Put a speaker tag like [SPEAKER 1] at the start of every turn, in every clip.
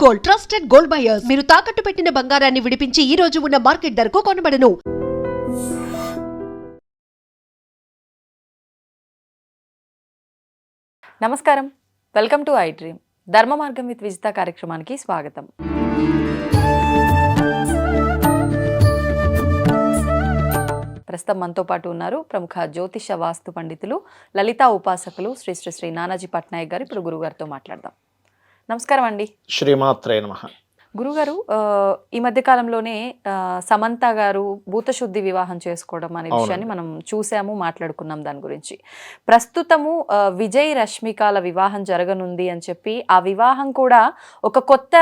[SPEAKER 1] Gold, trusted gold buyers. మీరు తాకట్టు పెట్టిన బంగారాన్ని విడిపించి ఈ రోజు ఉన్న మార్కెట్ ధరకు కొనబడను.
[SPEAKER 2] నమస్కారం, వెల్కమ్ టు ఐ డ్రీమ్. ధర్మ మార్గం విత్ విజిత కార్యక్రమానికి స్వాగతం. ప్రస్తుతం మనతో పాటు ఉన్నారు ప్రముఖ జ్యోతిష వాస్తు పండితులు, లలితా ఉపాసకులు శ్రీ శ్రీ శ్రీ నానాజీ పట్నాయక్ గారు. ఇప్పుడు గురుగారితో మాట్లాడదాం. నమస్కారం అండి.
[SPEAKER 3] శ్రీమాత్రే నమః.
[SPEAKER 2] గురుగారు, ఈ మధ్య కాలంలోనే సమంత గారు భూతశుద్ధి వివాహం చేసుకోవడం అనే విషయాన్ని మనం చూసాము, మాట్లాడుకున్నాం దాని గురించి. ప్రస్తుతము విజయ్ రష్మికల వివాహం జరగనుంది అని చెప్పి, ఆ వివాహం కూడా ఒక కొత్త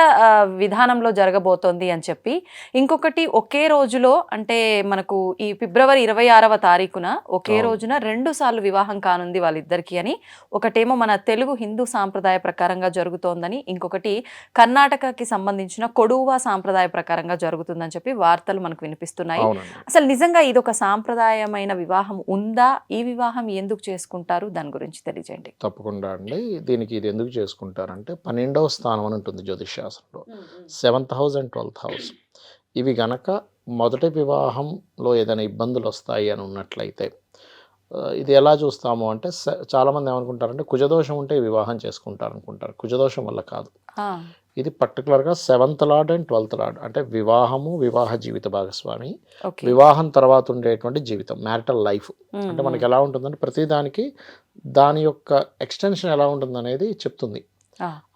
[SPEAKER 2] విధానంలో జరగబోతోంది అని చెప్పి, ఇంకొకటి ఒకే రోజులో అంటే మనకు ఈ ఫిబ్రవరి 26వ తారీఖున ఒకే రోజున 2 సార్లు వివాహం కానుంది వాళ్ళిద్దరికి అని. ఒకటేమో మన తెలుగు హిందూ సాంప్రదాయ ప్రకారంగా జరుగుతోందని, ఇంకొకటి కర్ణాటకకి సంబంధించిన కొడువా సాంప్రదాయ ప్రకారంగా జరుగుతుందని చెప్పి వార్తలు మనకు వినిపిస్తున్నాయి. అసలు నిజంగా ఇది ఒక సాంప్రదాయమైన వివాహం ఉందా? ఈ వివాహం ఎందుకు చేసుకుంటారు? దాని గురించి తెలియజేయండి.
[SPEAKER 3] తప్పకుండా అండి. దీనికి ఇది ఎందుకు చేసుకుంటారంటే 12వ స్థానం అని ఉంటుంది జ్యోతిష్ శాస్త్రంలో. 7th house and 12th house. ఇవి గనక మొదటి వివాహంలో ఏదైనా ఇబ్బందులు వస్తాయి అని ఉన్నట్లయితే, ఇది ఎలా చూస్తాము అంటే, చాలామంది ఏమనుకుంటారంటే కుజదోషం ఉంటే వివాహం చేసుకుంటారు అనుకుంటారు. కుజదోషం వల్ల కాదు. ఇది పర్టికులర్గా 7th lord and 12th lord అంటే వివాహము, వివాహ జీవిత భాగస్వామి, వివాహం తర్వాత ఉండేటువంటి జీవితం, మ్యారిటల్ లైఫ్. అంటే మనకి ఎలా ఉంటుందంటే ప్రతిదానికి దాని యొక్క ఎక్స్టెన్షన్ ఎలా ఉంటుంది అనేది చెప్తుంది.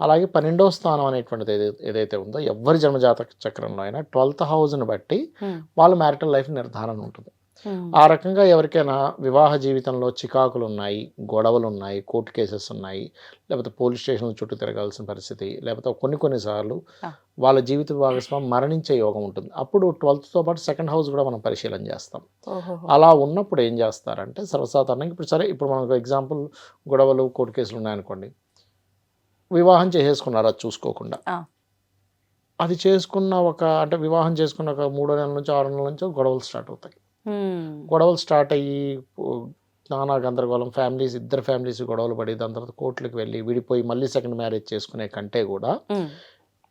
[SPEAKER 3] అలాగే 12వ స్థానం అనేటువంటిది ఏదైతే ఉందో, ఎవరి జన్మజాతక చక్రంలో అయినా 12th హౌస్ని బట్టి వాళ్ళ మ్యారిటల్ లైఫ్ నిర్ధారణ ఉంటుంది. ఆ రకంగా ఎవరికైనా వివాహ జీవితంలో చికాకులు ఉన్నాయి, గొడవలు ఉన్నాయి, కోర్టు కేసెస్ ఉన్నాయి, లేకపోతే పోలీస్ స్టేషన్ చుట్టూ తిరగాల్సిన పరిస్థితి, లేకపోతే కొన్నిసార్లు వాళ్ళ జీవిత భాగస్వామి మరణించే యోగం ఉంటుంది. అప్పుడు 12th పాటు 2nd హౌస్ కూడా మనం పరిశీలన చేస్తాం. అలా ఉన్నప్పుడు ఏం చేస్తారంటే, సర్వసాధారణంగా ఇప్పుడు మనకు ఎగ్జాంపుల్ గొడవలు, కోర్టు కేసులు ఉన్నాయనుకోండి, వివాహం చేసేసుకున్నారు అది చూసుకోకుండా. అది చేసుకున్న అంటే వివాహం చేసుకున్న ఒక 3 నెలల నుంచి 6 నెలల నుంచి గొడవలు స్టార్ట్ అవుతాయి. గొడవలు స్టార్ట్ అయ్యి నానా గందరగోళం, ఇద్దరు ఫ్యామిలీస్ గొడవలు పడి దాని తర్వాత కోర్టులకు వెళ్ళి విడిపోయి మళ్ళీ 2nd మ్యారేజ్ చేసుకునే కంటే కూడా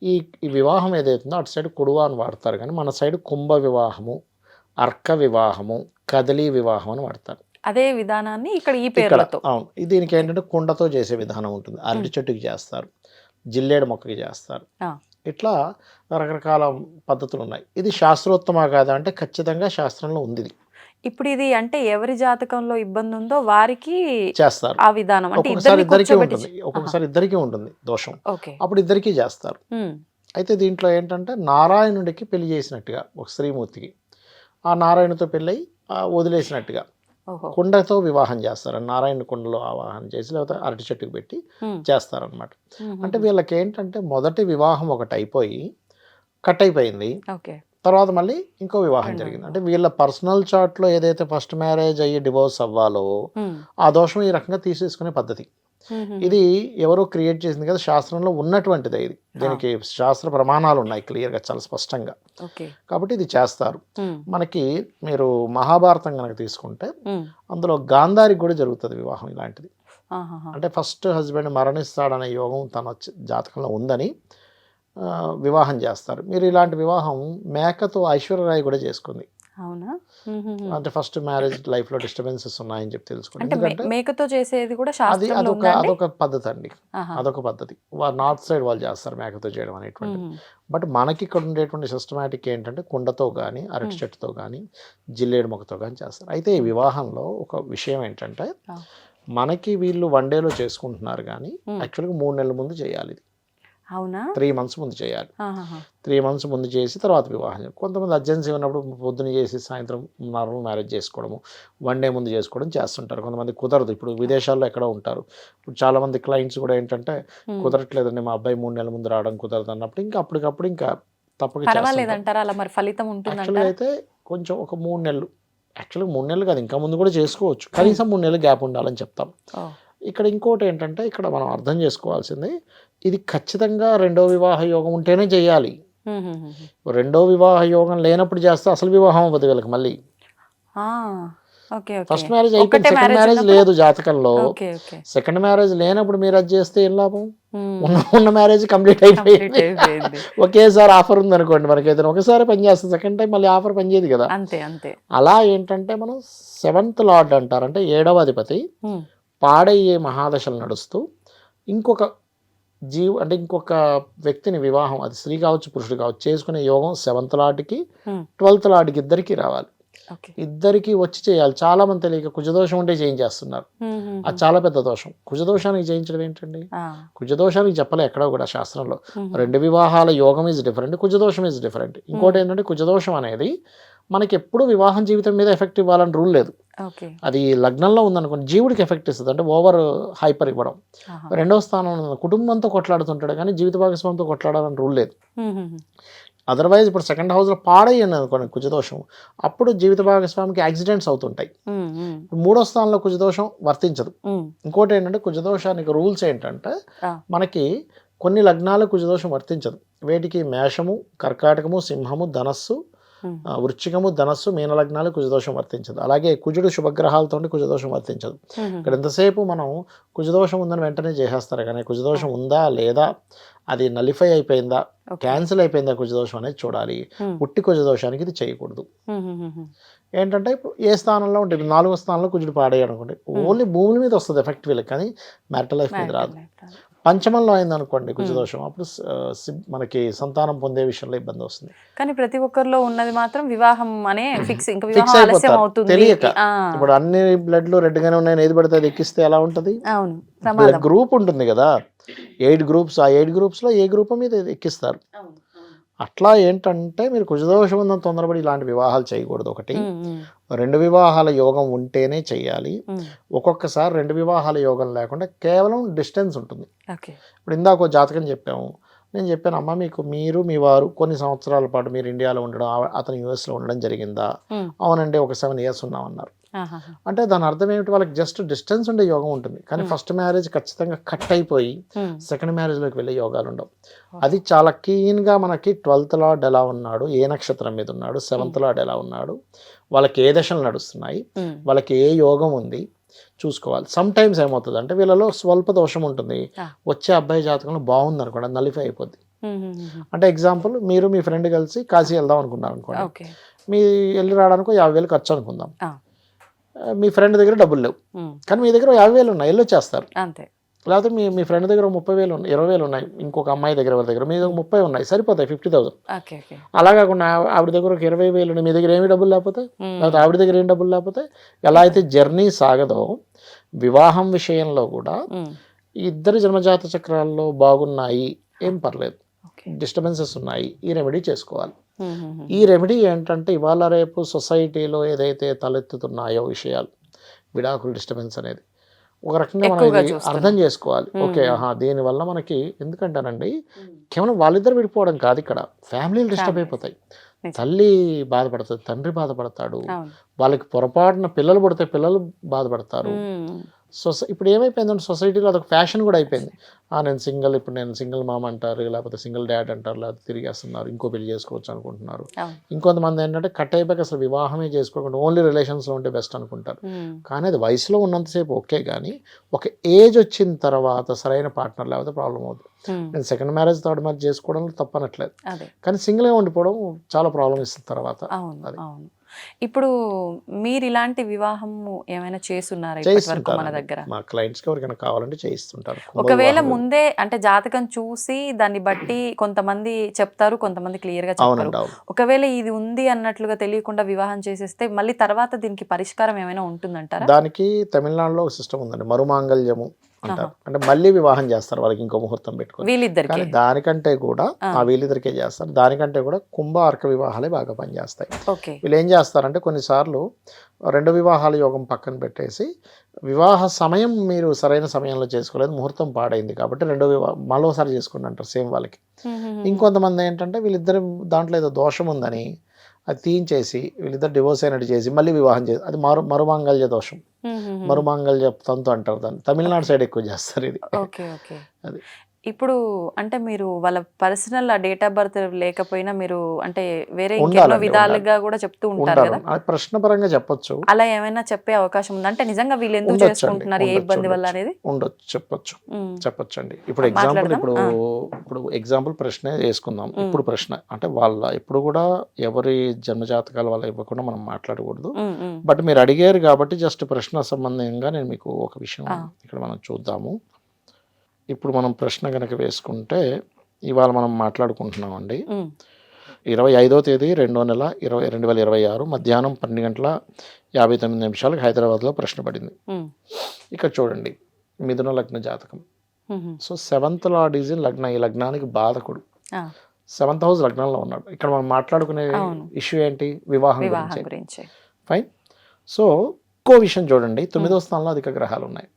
[SPEAKER 3] ఈ వివాహం ఏదైతుందో అటు సైడ్ కుడువా అని వాడతారు, కానీ మన సైడ్ కుంభ వివాహము, అర్క వివాహము, కదలీ వివాహం అని వాడతారు.
[SPEAKER 2] అదే విధానాన్ని ఇక్కడ ఈ పేర్లతో.
[SPEAKER 3] అవును. దీనికి ఏంటంటే కుండతో చేసే విధానం ఉంటుంది. అరటి చెట్టుకి చేస్తారు, జిల్లేడు మొక్కకి చేస్తారు. ఇట్లా రకరకాల పద్ధతులు ఉన్నాయి. ఇది శాస్త్రోత్తమ కాదా అంటే ఖచ్చితంగా శాస్త్రంలో ఉంది.
[SPEAKER 2] ఇప్పుడు ఇది అంటే ఎవరి జాతకంలో ఇబ్బంది ఉందో వారికి చేస్తారు ఆ విధానం. అంటే
[SPEAKER 3] ఒక్కొక్కసారి ఇద్దరికీ ఉంటుంది, ఒక్కొక్కసారి ఇద్దరికీ ఉంటుంది దోషం, అప్పుడు ఇద్దరికీ చేస్తారు. అయితే దీంట్లో ఏంటంటే నారాయణుడికి పెళ్లి చేసినట్టుగా ఒక శ్రీమూర్తికి, ఆ నారాయణుడితో పెళ్ళి వదిలేసినట్టుగా కుండతో వివాహం చేస్తారు. నారాయణ కుండలో ఆవాహన చేసి లేకపోతే అరటి చెట్టుకు పెట్టి చేస్తారనమాట. అంటే వీళ్ళకి ఏంటంటే మొదటి వివాహం ఒకటి అయిపోయి కట్ అయిపోయింది, తర్వాత మళ్ళీ ఇంకో వివాహం జరిగింది. అంటే వీళ్ళ పర్సనల్ చార్ట్లో ఏదైతే ఫస్ట్ మ్యారేజ్ అయ్యి డివోర్స్ అవ్వాలో ఆ దోషం ఈ రకంగా తీసేసుకునే పద్ధతి. ఇది ఎవరో క్రియేట్ చేసింది కదా, శాస్త్రంలో ఉన్నటువంటిదే ఇది. దీనికి శాస్త్ర ప్రమాణాలు ఉన్నాయి క్లియర్గా, చాలా స్పష్టంగా. కాబట్టి ఇది చేస్తారు. మనకి మీరు మహాభారతం కనుక తీసుకుంటే అందులో గాంధారికి కూడా జరుగుతుంది వివాహం ఇలాంటిది. అంటే ఫస్ట్ హస్బెండ్ మరణిస్తాడనే యోగం తన జాతకంలో ఉందని వివాహం చేస్తారు. మీరు ఇలాంటి వివాహం మేకతో ఐశ్వర్యరాయ్ కూడా చేసుకుంది.
[SPEAKER 2] అవునా?
[SPEAKER 3] అంటే ఫస్ట్ మ్యారేజ్ లైఫ్ లో డిస్టర్బెన్సెస్ ఉన్నాయని చెప్పి తెలుసుకోండి.
[SPEAKER 2] ఎందుకంటే మేకతో చేసేది కూడా
[SPEAKER 3] అదొక పద్ధతి అండి, అదొక పద్ధతి. నార్త్ సైడ్ వాళ్ళు చేస్తారు మేకతో చేయడం అనేటువంటిది. బట్ మనకి ఇక్కడ ఉండేటువంటి సిస్టమేటిక్ ఏంటంటే కుండతో కానీ, అరటి చెట్టుతో కానీ, జిల్లేడు మొక్కతో కానీ చేస్తారు. అయితే ఈ వివాహంలో ఒక విషయం ఏంటంటే, మనకి వీళ్ళు 1 డేలో చేసుకుంటున్నారు కానీ యాక్చువల్గా 3 నెలల ముందు చేయాలి.
[SPEAKER 2] అవునా?
[SPEAKER 3] 3 months ముందు చేయాలి. 3 months ముందు చేసి తర్వాత వివాహం. కొంతమంది అర్జెన్సీ ఉన్నప్పుడు పొద్దున చేసి సాయంత్రం నార్మల్ మ్యారేజ్ చేసుకోవడము, 1 day ముందు చేసుకోవడం చేస్తుంటారు. కొంతమంది కుదరదు, ఇప్పుడు విదేశాల్లో ఎక్కడో ఉంటారు. ఇప్పుడు చాలామంది క్లయింట్స్ కూడా ఏంటంటే కుదరట్లేదండి మా అబ్బాయి 3 నెలల ముందు రావడం కుదరదు అన్నప్పుడు ఇంకా అప్పటికప్పుడు ఇంకా తప్పక
[SPEAKER 2] చేస్తారంటారా? అలా మరి ఫలితం ఉంటుంది?
[SPEAKER 3] యాక్చువల్గా అయితే కొంచెం ఒక 3 నెలలు, యాక్చువల్గా 3 నెలలు కాదు ఇంకా ముందు కూడా చేసుకోవచ్చు, కనీసం 3 నెలలు గ్యాప్ ఉండాలని చెప్తాం. ఇక్కడ ఇంకోటి ఏంటంటే, ఇక్కడ మనం అర్థం చేసుకోవాల్సింది, ఇది ఖచ్చితంగా 2వ వివాహ యోగం ఉంటేనే చేయాలి. 2వ వివాహ యోగం లేనప్పుడు చేస్తే అసలు వివాహం అవ్వదు వీళ్ళకి. మళ్ళీ
[SPEAKER 2] ఓకే ఓకే
[SPEAKER 3] ఫస్ట్ మ్యారేజ్ అయిపోయింది,
[SPEAKER 2] ఒకటే
[SPEAKER 3] సెకండ్
[SPEAKER 2] marriage
[SPEAKER 3] మ్యారేజ్
[SPEAKER 2] ఉన్నప్పుడు?
[SPEAKER 3] లేదు జాతకంలో.
[SPEAKER 2] ఓకే ఓకే
[SPEAKER 3] సెకండ్ మ్యారేజ్ లేనప్పుడు మీరు అది చేస్తే ఏం లాభం? ఉన్న మ్యారేజ్ కంప్లీట్ అయిపోయింది.
[SPEAKER 2] అయిపోయింది.
[SPEAKER 3] ఒకేసారి ఆఫర్ ఉంది అనుకోండి, మనకి ఏదైనా ఒకసారి పనిచేస్తుంది, సెకండ్ టైం మళ్ళీ ఆఫర్ పనిచేయదు కదా.
[SPEAKER 2] అంతే అంతే.
[SPEAKER 3] అలా ఏంటంటే మనం 7th లార్డ్ అంటారు, అంటే 7వ అధిపతి
[SPEAKER 2] ఉమ్,
[SPEAKER 3] పాడయ్యే మహాదశలు నడుస్తూ ఇంకొక అంటే ఇంకొక వ్యక్తిని వివాహం, అది స్త్రీ కావచ్చు పురుషుడు కావచ్చు, చేసుకునే యోగం 7th లార్డ్కి
[SPEAKER 2] ఉమ్,
[SPEAKER 3] 12th లార్డ్కి ఇద్దరికి రావాలి.
[SPEAKER 2] ఓకే.
[SPEAKER 3] ఇద్దరికి వచ్చి చేయాలి. చాలా మంది తెలియక కుజదోషం ఉంటే చేయించేస్తున్నారు,
[SPEAKER 2] ఉమ్, ఉమ్,
[SPEAKER 3] అది చాలా పెద్ద దోషం. కుజదోషానికి చేయించడం ఏంటండి?
[SPEAKER 2] ఆ,
[SPEAKER 3] కుజదోషానికి చెప్పలే ఎక్కడ కూడా శాస్త్రంలో.
[SPEAKER 2] ఉమ్,
[SPEAKER 3] 2 వివాహాల యోగం ఈజ్ డిఫరెంట్, కుజదోషం ఈజ్ డిఫరెంట్. ఇంకోటి ఏంటంటే కుజదోషం అనేది మనకి ఎప్పుడు వివాహం జీవితం మీద ఎఫెక్ట్ ఇవ్వాలని రూల్ లేదు.
[SPEAKER 2] ఓకే.
[SPEAKER 3] అది లగ్నంలో ఉందనుకోండి జీవుడికి ఎఫెక్ట్ ఇస్తుంది, అంటే ఓవర్ హైపర్ ఇవ్వడం.
[SPEAKER 2] ఆహా.
[SPEAKER 3] 2వ స్థానంలో ఉన్న కుటుంబంతో కొట్లాడుతుంటాడు కానీ జీవిత భాగస్వామితో కొట్లాడాలని రూల్ లేదు.
[SPEAKER 2] ఉమ్, ఉమ్, ఉమ్,
[SPEAKER 3] అదర్వైజ్ ఇప్పుడు 2nd హౌస్లో పాడయ్యాను అనుకోండి కుజదోషం, అప్పుడు జీవిత భాగస్వామికి యాక్సిడెంట్స్ అవుతుంటాయి.
[SPEAKER 2] ఉమ్, ఉమ్,
[SPEAKER 3] 3వ స్థానంలో కుజదోషం వర్తించదు.
[SPEAKER 2] ఉమ్,
[SPEAKER 3] ఇంకోటి ఏంటంటే కుజదోషానికి రూల్స్ ఏంటంటే
[SPEAKER 2] ఆ,
[SPEAKER 3] మనకి కొన్ని లగ్నాలకు కుజదోషం వర్తించదు. వేటికి? మేషము, కర్కాటకము, సింహము, ధనస్సు,
[SPEAKER 2] ఉమ్,
[SPEAKER 3] వృశ్చికము, ధనస్సు, మీన లగ్నాలకు కుజదోషం వర్తించదు. అలాగే కుజుడు శుభగ్రహాలతో కుజదోషం వర్తించదు.
[SPEAKER 2] ఉమ్,
[SPEAKER 3] ఇక్కడ ఎంతసేపు మనం కుజదోషం ఉందని వెంటనే చేసేస్తారు, కానీ కుజదోషం ఉందా లేదా, అది నలిఫై అయిపోయిందా,
[SPEAKER 2] ఓకే.
[SPEAKER 3] క్యాన్సిల్ అయిపోయిందా కుజదోషం అనేది చూడాలి.
[SPEAKER 2] ఉమ్,
[SPEAKER 3] పుట్టి కుజదోషానికి ఇది చేయకూడదు.
[SPEAKER 2] ఉమ్, ఉమ్, ఉమ్,
[SPEAKER 3] ఏంటంటే ఇప్పుడు ఏ స్థానంలో ఉంటుంది, 4వ స్థానంలో కుజుడు పాడేయడం అనుకోండి, ఓన్లీ భూముల మీద వస్తుంది ఎఫెక్ట్ వీళ్ళకి, కానీ మ్యారిటల్ లైఫ్ మీద రాదు. పంచమంలో అయింది అనుకోండి కుజదోషం, అప్పుడు మనకి సంతానం పొందే విషయంలో ఇబ్బంది వస్తుంది.
[SPEAKER 2] కానీ ప్రతి ఒక్కరిలో ఉన్నది మాత్రం వివాహం అనే ఫిక్స్, ఇంకా
[SPEAKER 3] ఫిక్స్
[SPEAKER 2] వివాహం ఆలస్యం
[SPEAKER 3] అయిపోతారు
[SPEAKER 2] అవుతుంది.
[SPEAKER 3] తెలియక.
[SPEAKER 2] ఆ,
[SPEAKER 3] ఇప్పుడు అన్ని బ్లడ్లు రెడ్గానే ఉన్నాయని ఏది పడితే అది ఎక్కిస్తే ఎలా ఉంటుంది?
[SPEAKER 2] అవును, ప్రమాదం.
[SPEAKER 3] గ్రూప్ ఉంటుంది కదా, 8 గ్రూప్స్, ఆ 8 గ్రూప్స్లో ఏ గ్రూప్ మీద ఎక్కిస్తారు. అట్లా ఏంటంటే మీరు కుజదోషం ఉందని తొందరపడి ఇలాంటి వివాహాలు చేయకూడదు. ఒకటి.
[SPEAKER 2] ఉమ్, ఉమ్,
[SPEAKER 3] 2 వివాహాల యోగం ఉంటేనే చెయ్యాలి.
[SPEAKER 2] ఉమ్,
[SPEAKER 3] ఒక్కొక్కసారి 2 వివాహాల యోగం లేకుండా కేవలం డిస్టెన్స్ ఉంటుంది.
[SPEAKER 2] ఓకే.
[SPEAKER 3] ఇప్పుడు ఇందాక ఒక జాతకం చెప్పాము, నేను చెప్పాను అమ్మ మీకు మీరు మీ వారు కొన్ని సంవత్సరాల పాటు మీరు ఇండియాలో ఉండడం, అతను యూఎస్లో ఉండడం జరిగిందా?
[SPEAKER 2] ఉమ్,
[SPEAKER 3] అవునండి, ఒక 7 years ఉన్నామన్నారు.
[SPEAKER 2] ఆహాహా.
[SPEAKER 3] అంటే దాని అర్థం ఏమిటి? వాళ్ళకి జస్ట్ డిస్టెన్స్ ఉండే యోగం ఉంటుంది, కానీ ఫస్ట్ మ్యారేజ్ ఖచ్చితంగా కట్ అయిపోయి
[SPEAKER 2] ఉమ్,
[SPEAKER 3] సెకండ్ మ్యారేజ్లోకి వెళ్ళే యోగాలు ఉండవు. అది చాలా క్లీన్గా మనకి 12th లార్డ్ ఎలా ఉన్నాడు, ఏ నక్షత్రం మీద ఉన్నాడు, 7th లార్డ్ ఎలా ఉన్నాడు, వాళ్ళకి ఏ దశలు నడుస్తున్నాయి,
[SPEAKER 2] ఉమ్,
[SPEAKER 3] వాళ్ళకి ఏ యోగం ఉంది చూసుకోవాలి. సమ్ టైమ్స్ ఏమవుతుంది అంటే వీళ్ళలో స్వల్ప దోషం ఉంటుంది,
[SPEAKER 2] ఆ.
[SPEAKER 3] వచ్చే అబ్బాయి జాతకంలో బాగుంది అనుకోండి, నలిఫై అయిపోద్ది.
[SPEAKER 2] ఉమ్, ఉమ్, ఉమ్,
[SPEAKER 3] అంటే ఎగ్జాంపుల్, మీరు మీ ఫ్రెండ్ కలిసి కాశీ వెళ్దాం అనుకున్నారు అనుకోండి,
[SPEAKER 2] ఓకే.
[SPEAKER 3] మీ వెళ్ళి రావడానికి 50,000 ఖర్చు అనుకుందాం.
[SPEAKER 2] ఆ,
[SPEAKER 3] మీ ఫ్రెండ్ దగ్గర డబ్బులు లేవు,
[SPEAKER 2] ఉమ్,
[SPEAKER 3] కానీ మీ దగ్గర 50,000 ఉన్నాయి, వెళ్ళొచ్చేస్తారు.
[SPEAKER 2] అంతే.
[SPEAKER 3] లేకపోతే మీ ఫ్రెండ్ దగ్గర 30,000 ఉన్నాయి, 20,000 ఉన్నాయి, ఇంకొక అమ్మాయి దగ్గర ఎవరి దగ్గర మీ దగ్గర 30 ఉన్నాయి, సరిపోతాయి 50,000.
[SPEAKER 2] Okay okay.
[SPEAKER 3] అలా కాకుండా ఆవిడ దగ్గర ఒక 20,000 ఉన్నాయి, మీ దగ్గర ఏమి డబ్బులు లేకపోతే,
[SPEAKER 2] ఉమ్,
[SPEAKER 3] లేకపోతే ఆవిడ దగ్గర ఏం డబ్బులు లేకపోతే, ఎలా అయితే జర్నీ సాగదో వివాహం విషయంలో కూడా
[SPEAKER 2] ఉమ్,
[SPEAKER 3] ఈ ఇద్దరు జన్మజాత చక్రాల్లో బాగున్నాయి, ఏం పర్లేదు,
[SPEAKER 2] ఓకే.
[SPEAKER 3] డిస్టర్బెన్సెస్ ఉన్నాయి, ఈ రెమెడీ చేసుకోవాలి.
[SPEAKER 2] ఉమ్, ఉమ్, ఉమ్,
[SPEAKER 3] ఈ రెమెడీ ఏంటంటే ఇవాళ రేపు సొసైటీలో ఏదైతే తలెత్తుతున్నాయో విషయాలు, విడాకులు డిస్టర్బెన్స్ అనేది ఒక రకంగా మనం
[SPEAKER 2] ఎక్కువగా
[SPEAKER 3] ఇది
[SPEAKER 2] చూస్తున్నాం.
[SPEAKER 3] అర్థం చేసుకోవాలి. ఓకే, ఆహా, దీనివల్ల మనకి ఎందుకంటానండి, కేవలం వాళ్ళిద్దరు విడిపోవడం కాదు, ఇక్కడ ఫ్యామిలీలు డిస్టర్బ్ అయిపోతాయి.
[SPEAKER 2] నిజం.
[SPEAKER 3] తల్లి బాధపడుతుంది, తండ్రి బాధపడతాడు,
[SPEAKER 2] అవును.
[SPEAKER 3] వాళ్ళకి పొరపాటున పిల్లలు పుడితే పిల్లలు బాధపడతారు.
[SPEAKER 2] ఉమ్,
[SPEAKER 3] ఇప్పుడు ఏమైపోయిందంటే సొసైటీలో అదొక ఫ్యాషన్ కూడా అయిపోయింది. నేను సింగిల్, ఇప్పుడు నేను సింగిల్ మామ్ అంటారు, లేకపోతే సింగిల్ డాడ్ అంటారు, లేకపోతే తిరిగేస్తున్నారు, ఇంకో పెళ్లి చేసుకోవచ్చు అనుకుంటున్నారు.
[SPEAKER 2] అవును.
[SPEAKER 3] ఇంకొంతమంది ఏంటంటే కట్ అయిపోయాక అసలు వివాహమే చేసుకోకుండా ఓన్లీ రిలేషన్స్లో ఉంటే బెస్ట్ అనుకుంటారు.
[SPEAKER 2] ఉమ్,
[SPEAKER 3] కానీ అది వయసులో ఉన్నంతసేపు ఓకే, కానీ ఒక ఏజ్ వచ్చిన తర్వాత సరైన పార్ట్నర్ లేకపోతే ప్రాబ్లం అవుతుంది.
[SPEAKER 2] ఉమ్,
[SPEAKER 3] నేను సెకండ్ మ్యారేజ్ థర్డ్ మ్యారేజ్ చేసుకోవడంలో తప్పనట్లేదు,
[SPEAKER 2] అదే.
[SPEAKER 3] కానీ సింగిల్గా ఉండిపోవడం చాలా ప్రాబ్లం ఇస్తుంది తర్వాత.
[SPEAKER 2] అవును
[SPEAKER 3] అది.
[SPEAKER 2] అవును. ఇప్పుడు మీరు ఇలాంటి వివాహం ఏమైనా చేస్తున్నారా ఇప్పటి వరకు మన దగ్గర?
[SPEAKER 3] మా క్లయింట్స్కి ఎవరికైనా కావాలంటే చేయిస్తుంటారు.
[SPEAKER 2] ఒకవేళ ముందే అంటే జాతకం చూసి దాన్ని బట్టి కొంతమంది చెప్తారు, కొంతమంది క్లియర్ గా చెప్పారు.
[SPEAKER 3] అవునండి, అవును.
[SPEAKER 2] ఒకవేళ ఇది ఉంది అన్నట్లుగా తెలియకుండా వివాహం చేసేస్తే మళ్ళీ తర్వాత దీనికి పరిష్కారం ఏమైనా ఉంటుందంటారా?
[SPEAKER 3] దానికి తమిళనాడులో ఒక సిస్టమ్ ఉందండి, మరుమాంగళ్యము అంటారు. అంటే మళ్ళీ వివాహం చేస్తారు వాళ్ళకి ఇంకో ముహూర్తం పెట్టుకొని.
[SPEAKER 2] వీళ్ళిద్దరికి
[SPEAKER 3] కానీ దానికంటే కూడా వీళ్ళిద్దరికే చేస్తారు, దానికంటే కూడా కుంభ అర్క వివాహాలే బాగా పనిచేస్తాయి.
[SPEAKER 2] ఓకే.
[SPEAKER 3] వీళ్ళు ఏం చేస్తారంటే కొన్నిసార్లు 2 వివాహాల యోగం పక్కన పెట్టేసి, వివాహ సమయం మీరు సరైన సమయంలో చేసుకోలేదు, ముహూర్తం పాడైంది కాబట్టి 2 మరోసారి చేసుకోండి అంటారు సేమ్ వాళ్ళకి. ఇంకొంతమంది ఏంటంటే వీళ్ళిద్దరు దాంట్లో ఏదో దోషం ఉందని అది తీయించేసి వీళ్ళిద్దరు డివోర్స్ అయినట్టు చేసి మళ్ళీ వివాహం చేసి, అది మరుమాంగళ్య దోషం, మరుమాంగళ్య తంతు అంటారు దాన్ని. తమిళనాడు సైడ్ ఎక్కువ చేస్తారు ఇది.
[SPEAKER 2] Okay okay.
[SPEAKER 3] అది
[SPEAKER 2] ఇప్పుడు అంటే మీరు వాళ్ళ పర్సనల్ డేట్ ఆఫ్ బర్త్ లేకపోయినా మీరు అంటే వేరే ఇంకెన్నో
[SPEAKER 3] ఉండాలండి,
[SPEAKER 2] విధాలుగా కూడా చెప్తూ ఉంటారు
[SPEAKER 3] ఉండాలి.
[SPEAKER 2] కదా,
[SPEAKER 3] అది ప్రశ్నపరంగా చెప్పొచ్చు,
[SPEAKER 2] అలా ఏమైనా చెప్పే అవకాశం ఉందా? అంటే నిజంగా వీళ్ళు ఎందుకు
[SPEAKER 3] ఉండొచ్చండి,
[SPEAKER 2] చేసుకుంటున్నారు, ఏ
[SPEAKER 3] ఉండొచ్చు,
[SPEAKER 2] ఇబ్బంది వల్ల
[SPEAKER 3] ఉండొచ్చు.
[SPEAKER 2] అనేది?
[SPEAKER 3] ఉండొచ్చు, చెప్పొచ్చు,
[SPEAKER 2] ఉమ్,
[SPEAKER 3] చెప్పొచ్చండి. ఇప్పుడు ఎగ్జాంపుల్
[SPEAKER 2] మాట్లాడదాం.
[SPEAKER 3] ఇప్పుడు ఎగ్జాంపుల్ ప్రశ్న వేసుకుందాం. ఇప్పుడు ప్రశ్న అంటే వాళ్ళ ఎప్పుడు కూడా ఎవరి జన్మజాతకాల వల్ల ఇవ్వకుండా మనం మాట్లాడకూడదు. బట్ మీరు అడిగారు కాబట్టి జస్ట్ ప్రశ్న సంబంధంగా నేను మీకు ఒక విషయం ఇక్కడ మనం చూద్దాము. ఇప్పుడు మనం ప్రశ్న కనుక వేసుకుంటే ఇవాళ మనం మాట్లాడుకుంటున్నామండి 25వ తేదీ 2వ నెల 2026 మధ్యాహ్నం 12:59 హైదరాబాద్లో ప్రశ్న పడింది. ఇక్కడ చూడండి, మిథున లగ్న జాతకం. So 7th lord is in లగ్న, ఈ లగ్నానికి బాధకుడు 7th హౌస్ లగ్నంలో ఉన్నాడు. ఇక్కడ మనం మాట్లాడుకునే ఇష్యూ ఏంటి? వివాహం గురించి. ఫైన్. సో ఇంకో విషయం చూడండి, 9వ స్థానంలో అధిక గ్రహాలు ఉన్నాయి.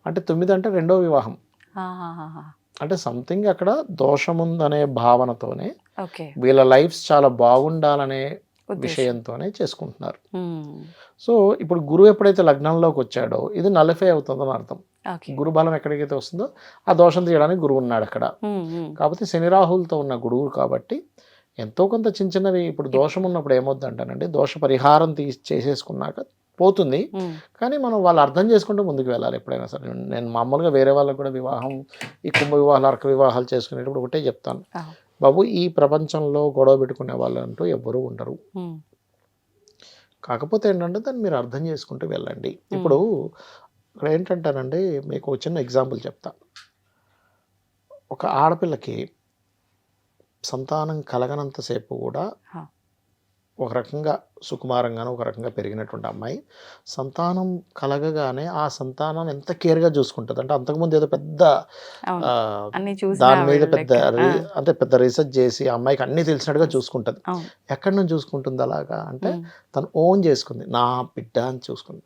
[SPEAKER 3] అంటే 9 అంటే రెండో వివాహం. అంటే సంథింగ్ అక్కడ దోషముందనే భావనతోనే వీళ్ళ లైఫ్స్ చాలా బాగుండాలనే విషయంతోనే చేసుకుంటున్నారు. సో ఇప్పుడు గురువు ఎప్పుడైతే లగ్నంలోకి వచ్చాడో ఇది నలిఫై అవుతుందని అర్థం. గురు బలం ఎక్కడికైతే వస్తుందో ఆ దోషం తీయడానికి గురువు ఉన్నాడు అక్కడ. కాకపోతే శని రాహులతో ఉన్న గురువు కాబట్టి ఎంతో కొంత చిన్న చిన్నవి ఇప్పుడు దోషం ఉన్నప్పుడు ఏమవుద్ది అంటానండి, దోష పరిహారం చేసేసుకున్నాక పోతుంది. కానీ మనం వాళ్ళు అర్థం చేసుకుంటూ ముందుకు వెళ్ళాలి ఎప్పుడైనా సరే. నేను మామూలుగా వేరే వాళ్ళకు కూడా వివాహం, ఈ కుంభ వివాహాలు, అర్క వివాహాలు చేసుకునేటప్పుడు ఒకటే చెప్తాను, బాబు ఈ ప్రపంచంలో గొడవ పెట్టుకునే వాళ్ళు అంటూ ఎవ్వరూ ఉండరు. కాకపోతే ఏంటంటే దాన్ని మీరు అర్థం చేసుకుంటూ వెళ్ళండి. ఇప్పుడు ఇక్కడ ఏంటంటానండి, మీకు ఒక చిన్న ఎగ్జాంపుల్ చెప్తా. ఒక ఆడపిల్లకి సంతానం కలగనంతసేపు కూడా ఒక రకంగా సుకుమారంగానే ఒక రకంగా పెరిగినటువంటి అమ్మాయి సంతానం కలగగానే ఆ సంతానాన్ని ఎంత కేర్గా చూసుకుంటుంది అంటే, అంతకుముందు ఏదో పెద్ద దాని మీద అంటే పెద్ద రీసెర్చ్ చేసి ఆ అమ్మాయికి అన్నీ తెలిసినట్టుగా చూసుకుంటుంది. ఎక్కడి నుంచి చూసుకుంటుంది అలాగా అంటే, తను ఓన్ చేసుకుంది, నా బిడ్డ అని చూసుకుంది.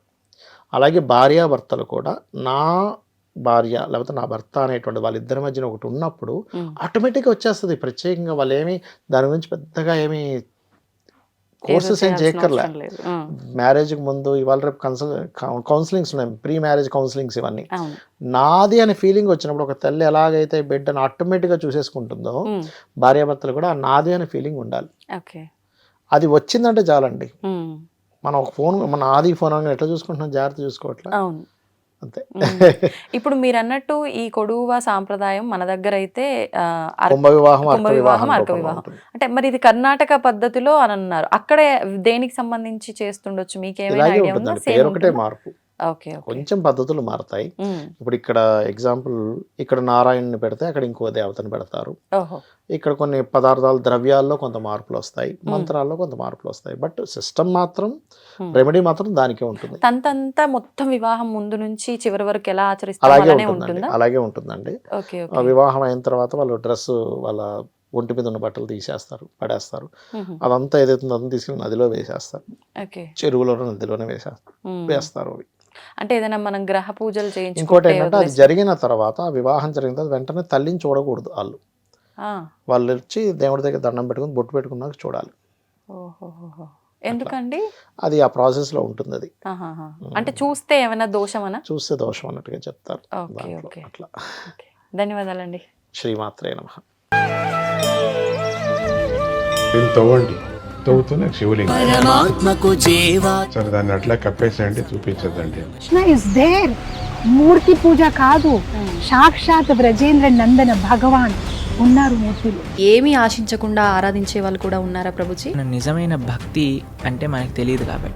[SPEAKER 3] అలాగే భార్యాభర్తలు కూడా నా భార్య లేకపోతే నా భర్త అనేటువంటి వాళ్ళిద్దరి మధ్యన ఒకటి ఉన్నప్పుడు ఆటోమేటిక్గా వచ్చేస్తుంది. ప్రత్యేకంగా వాళ్ళు ఏమి దాని గురించి పెద్దగా ఏమి కోర్సెస్ ఏం చేయక్కర్లే. మ్యారేజ్కి ముందు ఇవాళ రేపు కౌన్సిలింగ్స్ ఉన్నాయి, ప్రీ మ్యారేజ్ కౌన్సిలింగ్స్, ఇవన్నీ. నాది అనే ఫీలింగ్ వచ్చినప్పుడు ఒక తల్లి ఎలాగైతే బిడ్డను ఆటోమేటిక్గా చూసేసుకుంటుందో భార్యాభర్తలు కూడా నాది అనే ఫీలింగ్ ఉండాలి. అది వచ్చిందంటే చాలండి. మనం ఒక ఫోన్, మన ఆది ఫోన్ అని ఎట్లా చూసుకుంటున్నాం, జాగ్రత్త చూసుకోవట్లే, అంతే.
[SPEAKER 2] ఇప్పుడు మీరు అన్నట్టు ఈ కొడువ సాంప్రదాయం మన దగ్గర అయితే
[SPEAKER 3] కుంభ వివాహం,
[SPEAKER 2] అర్క వివాహం అంటే, మరి ఇది కర్ణాటక పద్ధతిలో అని అన్నారు. అక్కడే దేనికి సంబంధించి చేస్తుండొచ్చు, మీకేమైనా ఐడియా ఉందా?
[SPEAKER 3] పేరు ఒకటే మార్పు,
[SPEAKER 2] ఓకే,
[SPEAKER 3] కొంచెం పద్ధతులు మారుతాయి. ఇప్పుడు ఇక్కడ ఎగ్జాంపుల్, ఇక్కడ నారాయణని పెడితే అక్కడ ఇంకో దేవతని పెడతారు. ఇక్కడ కొన్ని పదార్థాలు, ద్రవ్యాల్లో కొంత మార్పులు వస్తాయి, మంత్రాల్లో కొంత మార్పులు వస్తాయి. బట్ సిస్టమ్ మాత్రం, రెమెడీ మాత్రం దానికే ఉంటుంది.
[SPEAKER 2] తంతంతా మొత్తం వివాహం ముందు నుంచి చివరి వరకు ఎలా ఆచరిస్తారు
[SPEAKER 3] అలాగే ఉంటుందండి. వివాహం అయిన తర్వాత వాళ్ళు డ్రెస్, వాళ్ళ ఒంటి మీద ఉన్న బట్టలు తీసేస్తారు, పడేస్తారు. అదంతా ఏదైతే అదంతా తీసుకెళ్ళి నదిలో వేసేస్తారు, చెరువులోనూ నదిలోనే వేస్తారు. అవి
[SPEAKER 2] అంటే ఏదైనా మనం గ్రహ పూజలు చేయించుకుంటే,
[SPEAKER 3] ఇంకోటి ఏంటంటే అది జరిగిన తర్వాత, వివాహం జరిగిన తర్వాత వెంటనే తల్లిని చూడకూడదు. వాళ్ళు వచ్చి దేవుడి దగ్గర దండం పెట్టుకుని బొట్టు పెట్టుకున్నాక చూడాలి.
[SPEAKER 2] ఎందుకండి?
[SPEAKER 3] అది ఆ ప్రాసెస్ లో ఉంటుంది. అది
[SPEAKER 2] అంటే చూస్తే ఏమైనా దోషమనా?
[SPEAKER 3] చూస్తే దోషం అన్నట్టుగా చెప్తారు.
[SPEAKER 2] అట్లా. ధన్యవాదాలండి.
[SPEAKER 3] శ్రీమాత్రే నమః.
[SPEAKER 4] తవ్వండి, తవ్వుతూనే శివలింగం. సరే, దాన్ని అట్లా కప్పేసేయండి, చూపించదండి.
[SPEAKER 5] Krishna is there. మూర్తి పూజ కాదు, సాక్షాత్ బ్రజేంద్ర నందన భగవాన్ ఉన్నారు మూర్తిలో.
[SPEAKER 2] ఏమీ ఆశించకుండా ఆరాధించే వాళ్ళు కూడా ఉన్నారా ప్రభుజీ?
[SPEAKER 6] నిజమైన భక్తి అంటే మనకు తెలియదు కాబట్టి